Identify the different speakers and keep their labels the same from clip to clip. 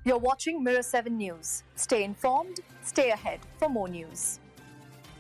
Speaker 1: You're watching Mirror 7 News. Stay informed, stay ahead for more news.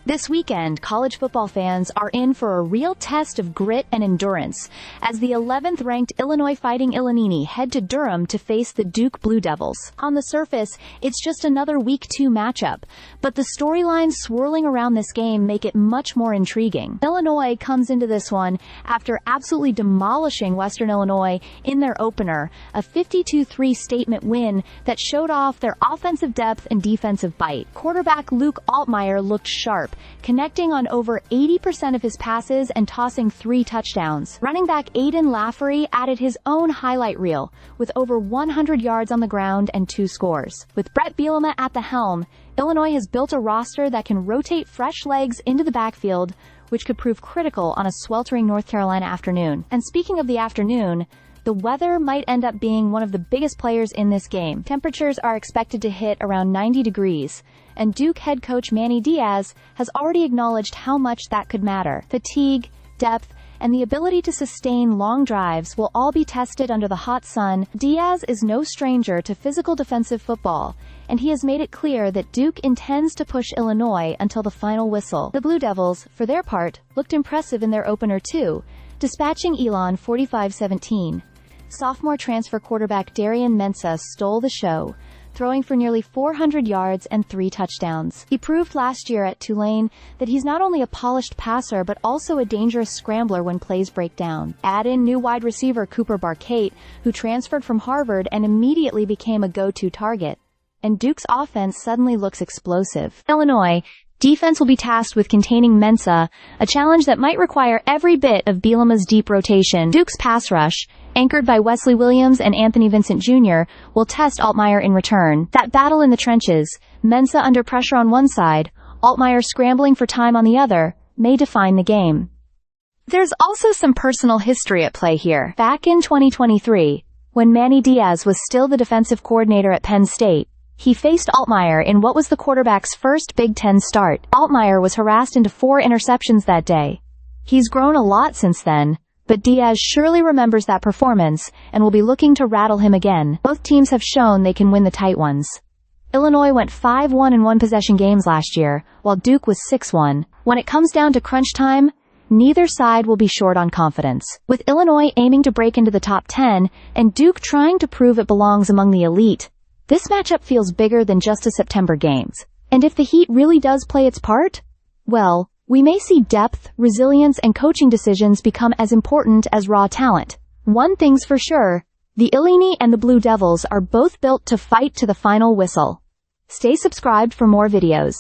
Speaker 2: This weekend, college football fans are in for a real test of grit and endurance as the 11th-ranked Illinois Fighting Illini head to Durham to face the Duke Blue Devils. On the surface, it's just another Week 2 matchup, but the storylines swirling around this game make it much more intriguing. Illinois comes into this one after absolutely demolishing Western Illinois in their opener, a 52-3 statement win that showed off their offensive depth and defensive bite. Quarterback Luke Altmyer looked sharp, connecting on over 80% of his passes and tossing 3 touchdowns. Running back Aiden Lafferty added his own highlight reel, with over 100 yards on the ground and 2 scores. With Brett Bielema at the helm, Illinois has built a roster that can rotate fresh legs into the backfield, which could prove critical on a sweltering North Carolina afternoon. And speaking of the afternoon, the weather might end up being one of the biggest players in this game. Temperatures are expected to hit around 90 degrees, and Duke head coach Manny Diaz has already acknowledged how much that could matter. Fatigue, depth, and the ability to sustain long drives will all be tested under the hot sun. Diaz is no stranger to physical defensive football, and he has made it clear that Duke intends to push Illinois until the final whistle. The Blue Devils, for their part, looked impressive in their opener too, dispatching Elon 45-17. Sophomore transfer quarterback Darian Mensah stole the show, throwing for nearly 400 yards and 3 touchdowns. He proved last year at Tulane that he's not only a polished passer but also a dangerous scrambler when plays break down. Add in new wide receiver Cooper Barcate, who transferred from Harvard and immediately became a go-to target, and Duke's offense suddenly looks explosive. Illinois defense will be tasked with containing Mensah, a challenge that might require every bit of Bielema's deep rotation. Duke's pass rush, anchored by Wesley Williams and Anthony Vincent Jr., will test Altmyer in return. That battle in the trenches, Mensah under pressure on one side, Altmyer scrambling for time on the other, may define the game. There's also some personal history at play here. Back in 2023, when Manny Diaz was still the defensive coordinator at Penn State, he faced Altmyer in what was the quarterback's first Big Ten start. Altmyer was harassed into 4 interceptions that day. He's grown a lot since then, but Diaz surely remembers that performance and will be looking to rattle him again. Both teams have shown they can win the tight ones. Illinois went 5-1 in one-possession games last year, while Duke was 6-1. When it comes down to crunch time, neither side will be short on confidence. With Illinois aiming to break into the top 10 and Duke trying to prove it belongs among the elite, this matchup feels bigger than just a September games. And if the heat really does play its part, well, we may see depth, resilience, and coaching decisions become as important as raw talent. One thing's for sure, the Illini and the Blue Devils are both built to fight to the final whistle. Stay subscribed for more videos.